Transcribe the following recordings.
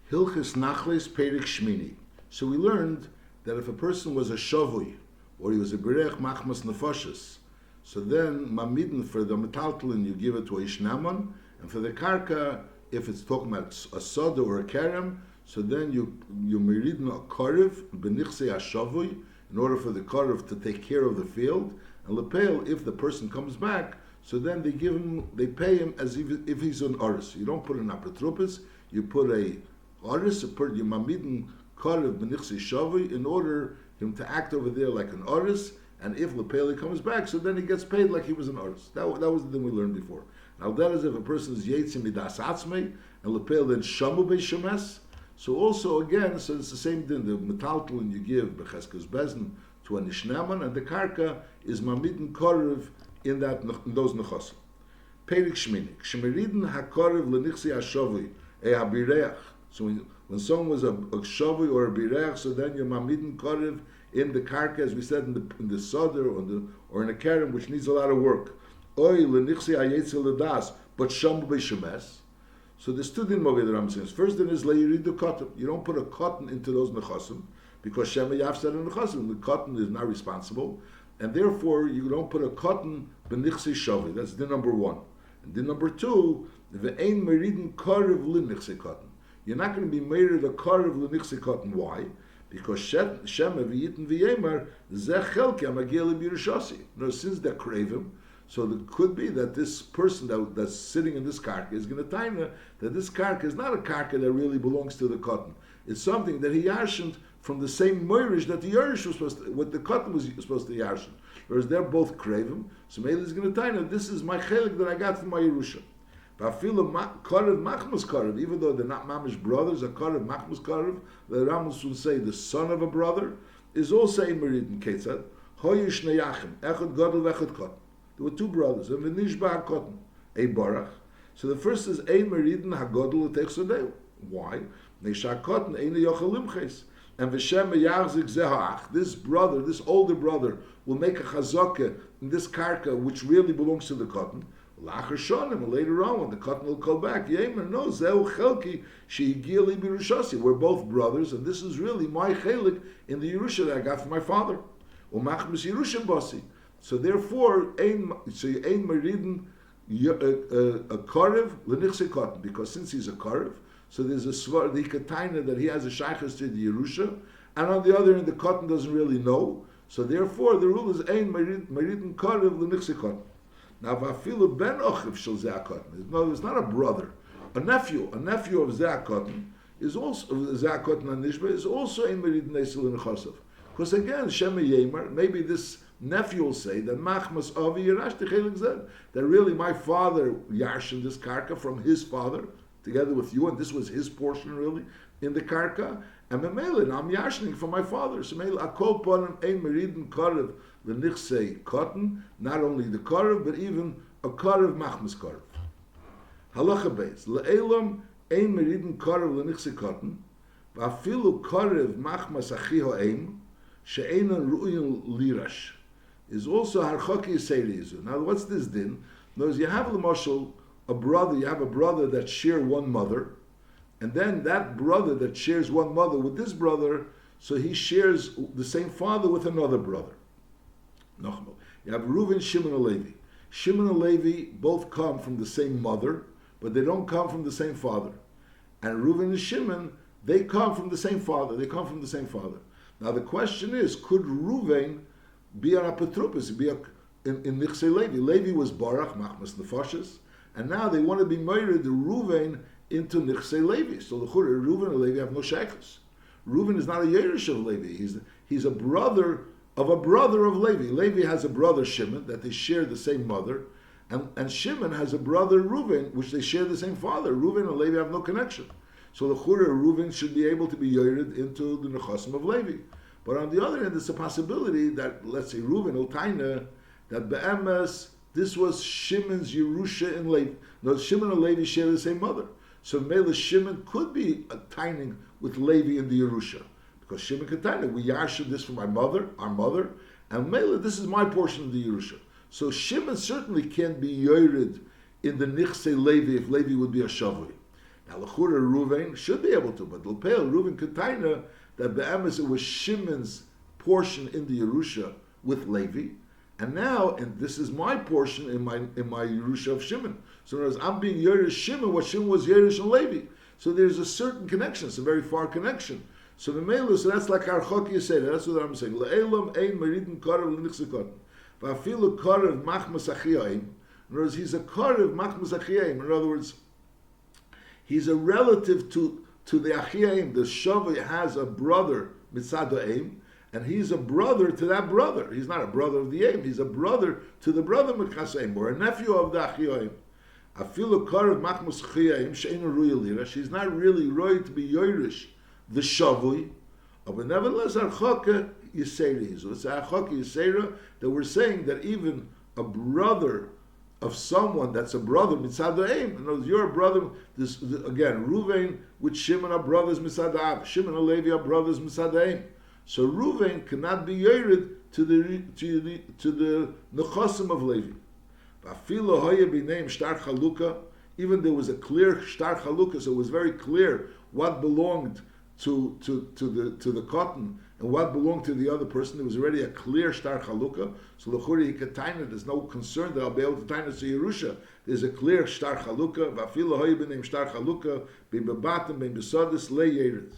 Hilchis Nachles Perik Shmini. So we learned that if a person was a shavui, or he was a berech machmas nefashis, so then mamidin for the metaltalin you give it to a ishnaman, and for the karka, if it's talking about a soda or a kerem, so then you meridin a karev benichse hashavui in order for the karev to take care of the field, and lepel if the person comes back, so then they pay him as if he's an oris. You don't put an apotropis, you put a oris, you mamidin karev benichse shavui in order him to act over there like an oris, and if lepeli comes back, so then he gets paid like he was an oris. That was the thing we learned before. Now that is if a person is yetzim midas atzmei, and lepel then shamu beishemes. So also again, so it's the same thing. The metaltalin you give becheskes bezin to a nishnaman, and the karka is mamidin karev in those nechosim. Perik shmini kshmeridin hakarev lenichsi hashavui habireach. So when someone was a shavui or a bireach, so then you're mamidin karev in the karka, as we said in the soder or in a kerem, which needs a lot of work. Oy lenichsi hayetzel ledas, but shamu beishemes. So there's two din movi the Ram says. First din is leiridu cotton. You don't put a cotton into those nechasim because shema yafsad in nechasim. The cotton is not responsible, and therefore you don't put a cotton benichsi shavi. That's din number one. And din number two, ve'ein meridin karev lenichsi cotton. You're not going to be married a karev lenichsi cotton. Why? Because shema v'yitin v'yemar zechelki amageli b'yirshasi. No, since they're craving. So it could be that this person that's sitting in this karka is going to taina that this karka is not a karka that really belongs to the cotton. It's something that he yarshened from the same moirish that the yarish was supposed to, what the cotton was supposed to yarshen. Whereas they're both cravim. So maybe he's going to taina, this is my chelik that I got from my Yerusha. Karev machmas karev, even though they're not mamish brothers, a karev machmas karev, the Ramos will say the son of a brother, is also in Meridin Ketzad, hoyish neyachim, echad gadol v'echad cotton. There were two brothers, and v'nishba hakotten, a barach. So the first is ein meridin hagodol l'techsodeu. Why? Neisha kotten ein yochel limches, and v'shem meyachzik zehach. This brother, this older brother, will make a chazaka in this karka, which really belongs to the cotton. Lacher shonim, and later on, when the cotton will call back, yemer no zehu chelki sheigili birushasi. We're both brothers, and this is really my chelik in the Yerusha that I got from my father. Umachmas Yerusha basi. So therefore, you ain't meridin a karev lenichse cotton, because since he's a karev, so there's a svar the kataina that he has a shaykhus to the Yerusha, and on the other end the cotton doesn't really know. So therefore, the rule is ein meridin karev lenichse cotton. Now, vafilu ben ochiv shel zeh cotton. No, it's not a brother, a nephew of zeh cotton is also zeh cotton and nishba is also ein meridin neisel lenichasav. Because again, shema yemer, maybe this nephew will say that machmas avi yirash techelik zed, that really my father yarshin this karka from his father together with you, and this was his portion really in the karka, and memelin I'm yarshining from my father. So meil akol ponim ein meridin karev lenichsei cotton, not only the karev but even a karev machmas karev. Halacha beis leelam ein meridin karev lenichsei cotton, va'afilu karev machmas achi ha'eim she'enan ru'yin lirash. Is also harchaki seirizu. Now, what's this din? Notice you have a brother. You have a brother that share one mother, and then that brother that shares one mother with this brother, so he shares the same father with another brother. Nochmal. You have Reuven, Shimon, and Levi. Shimon and Levi both come from the same mother, but they don't come from the same father. And Reuven and Shimon, they come from the same father. Now the question is, could Reuven be an apotropos, be in Nichsei Levi? Levi was Barach, Machmas Nefashis, and now they want to be married to Reuven into Nichsei Levi. So the Chura, Reuven and Levi have no shaykhus. Reuven is not a Yerush of Levi. He's a brother of Levi. Levi has a brother Shimon that they share the same mother, and Shimon has a brother Reuven which they share the same father. Reuven and Levi have no connection. So the Chura, Reuven should be able to be Yerid into the Nechasim of Levi. But on the other hand, there's a possibility that, let's say, Reuven or Taina, that Be'emes, this was Shimon's Yerusha in Levi. No, Shimon and Levi share the same mother. So Mela Shimon could be a taining with Levi in the Yerusha. Because Shimon could taina, we yashim this from our mother, and Mela, this is my portion of the Yerusha. So Shimon certainly can be yored in the Nichse Levi if Levi would be a Shavui. Now, L'chura Ruvain should be able to, but L'peil Ruvain could taina that be'emes it was Shimon's portion in the Yerusha with Levi, and now, and this is my portion in my Yerusha of Shimon. So in other words, I'm being Yerush Shimon, what Shimon was Yerush and Levi. So there's a certain connection, it's a very far connection. So the Melu, so that's like our Chok Yisera, that's what I'm saying. Le'elam ein meridin karev l'nichzikotin. Va'afilu karev machmas achiyayim. In other words, he's a karev machmas achiyayim. In other words, he's a relative to the achiyayim. The Shavai has a brother, mitzad ha'im, and he's a brother to that brother. He's not a brother of the aim, he's a brother to the brother Mekasayim, or a nephew of the Achiyayim. Afilu karev machmus chiyayim she'enu ruya. She's not really roy to be yoirish, the shavui, but nevertheless archoka yisera. So it's archoka yisera that we're saying that even a brother of someone that's a brother mitzad ha'im. In other words, you're a brother. This again, Ruvain with Shimon are brothers mitzad ha'av. Shimon and Levi are brothers mitzad ha'im. So Ruvain cannot be yored to the nechosim of Levi. V'afilo hoya b'neim shtar chaluka. Even there was a clear shtar chaluka, so it was very clear what belonged to the cotton and what belonged to the other person. There was already a clear shtar chaluka. So l'churi he could taina. There's no concern that I'll be able to taina to Yerusha. There's a clear shtar chaluka. V'afilo hoya b'neim shtar chaluka b'im bebatim b'im besodis le yered.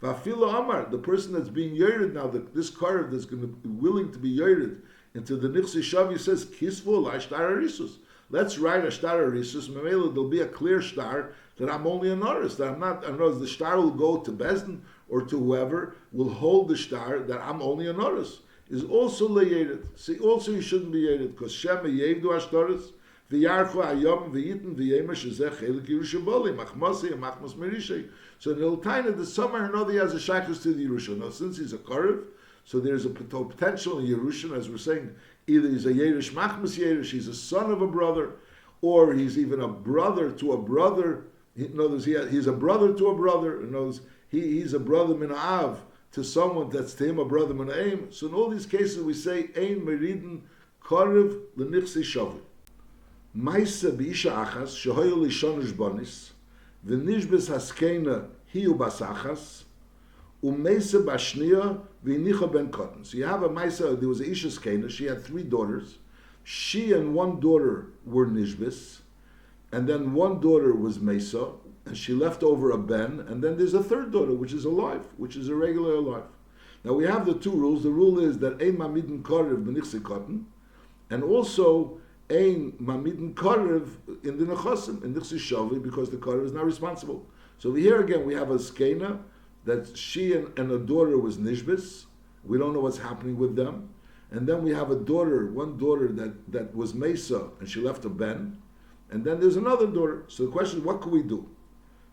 V'afilo amar, the person that's being yered now, this karev that's going to be willing to be yered into the nichsi shavi says kisvu la shtar arisus. Let's write a shtar arisus. Memela, there'll be a clear shtar that I'm only a noris, that I'm not. I know the shtar will go to Bezdin or to whoever will hold the shtar that I'm only a noris. Is also leyered. See, also you shouldn't be yered because shema yevdu ashtaris v'yarchu ayom v'yitin v'yemer shezeh chelik Yerushaboli machmasi and machmas merishay. So in the Taina, that somewhere or another he has a shaykhus to the Yerusha. Now, since he's a karev, so there's a potential in Yerusha, as we're saying, either he's a Yerush Machmas Yerush, he's a son of a brother, or he's even a brother to a brother. In other words, he's a brother to a brother. In other words, he's a brother mina'av to someone that's to him a brother mina'aim. So in all these cases we say, Ein meridin karev l'nichsi shavi. Maisa b'isha achas, shehoyo lishonush bonis, v'nishbes haskena hiu basachas, u'meisa bashnia v'inicha ben cotton. So you have a Maisa, there was a Isha Skena, she had 3 daughters. She and one daughter were Nishbis, and then one daughter was Mesa, and she left over a Ben, and then there's a third daughter, which is alive, which is a regular alive. Now we have the 2 rules. The rule is that Ein Mamidin Karev b'nichsi cotton, and also Ein Mamidin Karev in the Nechosim, in Nichsi Shavi, because the Karev is not responsible. So over here again we have a Skena, that she and a daughter was Nishbis. We don't know what's happening with them. And then we have a daughter, one daughter that was Mesa, and she left a Ben. And then there's another daughter. So the question is, what can we do?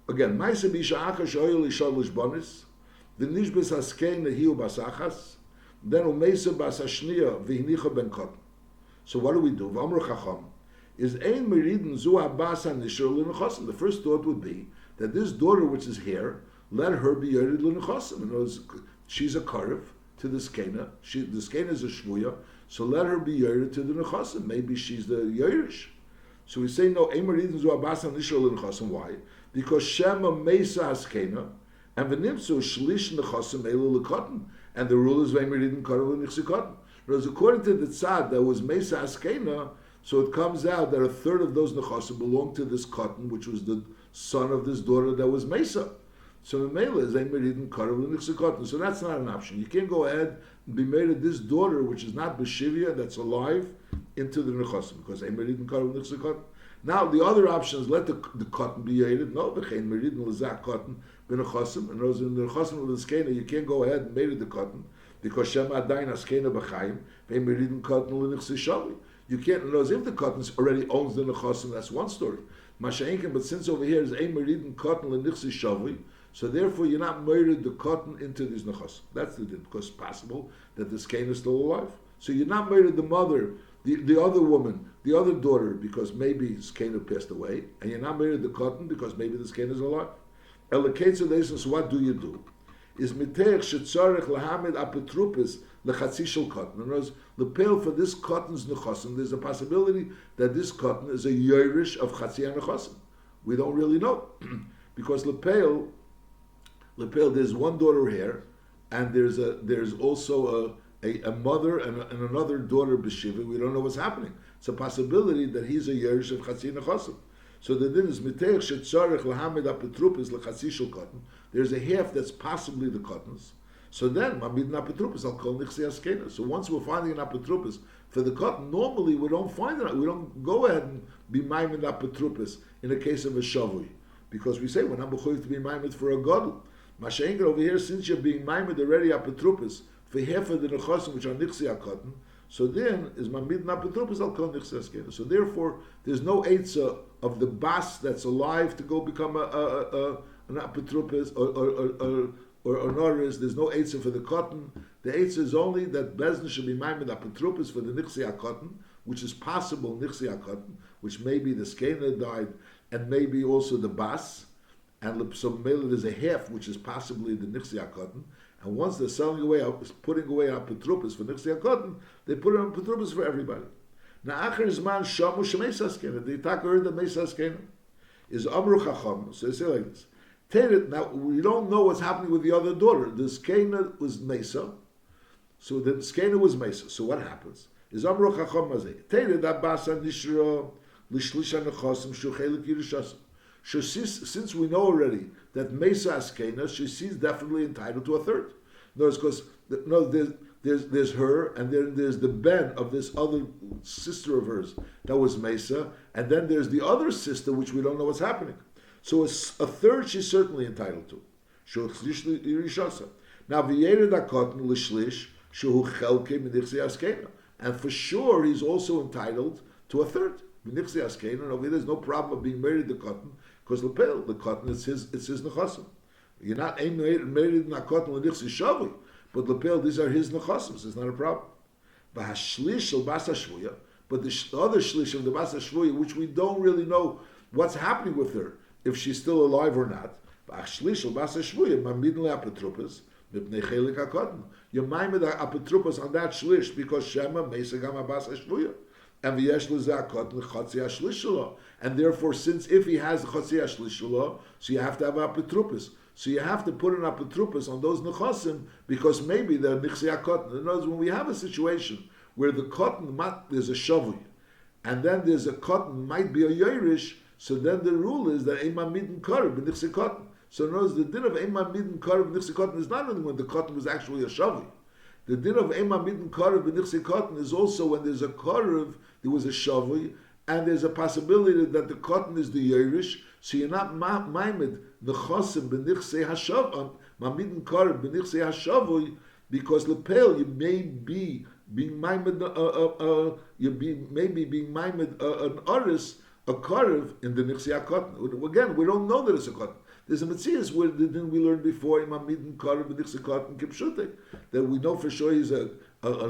Again, Mesa bisha akash oil ishalish bonis, the Nishbis haskein nehiu basachas, then umesa basashnia v'hinicha ben cotton. So what do we do? V'amr chacham is ein meridin zu abasa nishur l'nechosim. The first thought would be that this daughter, which is here, let her be yered l'nechosim. In other words, she's a karev to the skena. The skena is a shvuya, so let her be yered to the nechosim. Maybe she's the yerish. So we say no. Emeridin zu abasa nishur l'nechosim. Why? Because shema mesa haskena and v'nimtzu shlish nechosim elu l'kotten, and the rule is v'emeridin karev l'nichsi cotton. Whereas according to the tzad that was mesa haskena, so it comes out that a third of those nechosim belonged to this cotton, which was the son of this daughter that was mesa. So the male is ein meridin karev l'nichsi cotton. So that's not an option. You can't go ahead and be married this daughter, which is not b'shivya, that's alive, into the nechosim, because ein meridin karev l'nichsi cotton. Now the other option is let the cotton be yated. No, v'chein meridin l'zak cotton b'nechosim. And those in the nechosim of the skena, you can't go ahead and marry the cotton because shema adayin askena b'chaim ve'ein meridin cotton l'nichsi shavi. You can't. In those if the cotton already owns the nechosim, that's one story. Masha'inkin, but since over here is ein meridin cotton l'nichsi shavi. So therefore, you're not murdered the cotton into these nechos. That's the din, because it's possible that the skein is still alive. So you're not murdered the mother, the other woman, the other daughter, because maybe skein passed away, and you're not murdered the cotton because maybe the skein is alive. So what do you do? Is miteich shetzarech lahamid apetrupis lechatzi shel cotton. In other words, the pale for this cotton's nechosim, there's a possibility that this cotton is a yerush of chatzi nechosim. We don't really know. because lepel, there's one daughter here, and there's also a mother and another daughter b'shiva. We don't know what's happening. It's a possibility that he's a yerush of chatzi nechasim. So the din is miteich shetzarich lahamed apetrupis lechatzi shel cotton. There's a half that's possibly the cottons. So then mamid apetrupis al kol nichsi askena. So once we're finding an apetrupis for the cotton, normally we don't find it. We don't go ahead and be maimed apetrupis in the case of a shavui, because we say we're not mechuyev to be maimed for a gadol. Mashenga over here, since you're being maimed already apetrupis for half of the nechasim which are nichsi cotton, so then is mamid apetrupis al kol nichsi askena. So therefore, there's no eitzah of the bas that's alive to go become an apetrupis or noris. There's no eitzah for the cotton. The eitzah is only that Bezdin should be maimed apetrupis for the nichsi cotton, which is possible nichsi cotton, which maybe the skena died, and maybe also the bas, and so maybe there's a half which is possibly the nichsi cotton. And once they're selling away, putting away apetrupis for nichsi cotton, they put it on apetrupis for everybody. Now, acher zman shamu shemeisa skena. The Itaka heard the meisa skena is amru chacham. So they say like this. Now we don't know what's happening with the other daughter. The skena was mesa, so the skena was mesa. So what happens? Is amru chacham mazeh. Teiret abasa nishra lishlisha nechasim shuchelik yirushas. Since we know already that mesa skena, she sees definitely entitled to a third. No, it's because there's her, and then there's the ben of this other sister of hers that was mesa, and then there's the other sister which we don't know what's happening. So a third she's certainly entitled to. Now, and for sure he's also entitled to a third. And over there's no problem of being married to cotton, because the cotton is his nechasim. You're not married in the cotton l'nichsi shavui, but lepel, these are his nechasim, so it's not a problem. But the other shlish of the basa shvuya, which we don't really know what's happening with her, if she's still alive or not. You're maimed apetrupas on that shlish because Shema Mesa Gama Basa Shvuya. And v'yesh lezeh cotton chatzi hashlish shelo. And therefore, since if he has the chatzi hashlish shelo, so you have to have apetrupas. So you have to put an apetrupas on those nechasim because maybe they're nichsi cotton. In other words, when we have a situation where the cotton there's a shavui, and then there's a cotton might be a yerush, so then the rule is that ema midin karev b'nichsi cotton. So in other words, the din of ema midin karev b'nichsi cotton is not only when the cotton was actually a shavui. The din of ema midin karev b'nichsi cotton is also when there's a karev, there was a shavui, and there's a possibility that the cotton is the yerush. So you're not maimed nechasim b'nichsi hashav mamidin karev b'nichsi hashavui because lepel you may be being maimed maybe being maimed an aris a karev in the nichsi cotton. Again, we don't know that it's a cotton. There's a Metzias where didn't we learn before Imam Midin Karev B'Nichsi Cotton Kipshute that we know for sure he's a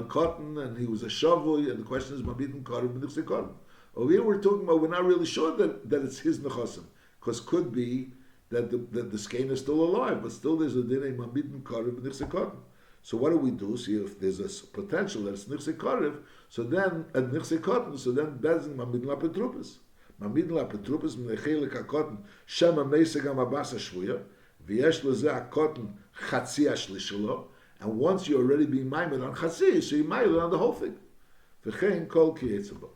cotton and he was a shavui, and the question is Mamidin Karev B'Nichsi Cotton. Over here we're talking about, we're not really sure that it's his nechasim, because could be that the skein is still alive, but still there's a din Imam Midin Karev B'Nichsi Cotton. So what do we do? See if there's a potential that it's Nichsi Karev, so then at Nichsi Cotton, so then Bezin Mamidin Lapetrupas. Mamidin Lapetrupas Mnechelik HaKotten Shema Meiseg HaMabas HaShvuya V'yesh Lezeh HaKotten Chatzi HaShlish Shelo, and once you're already being maimed on Chatzi, so you're maimed on the whole thing. V'chein Kol Ki Yitzabah.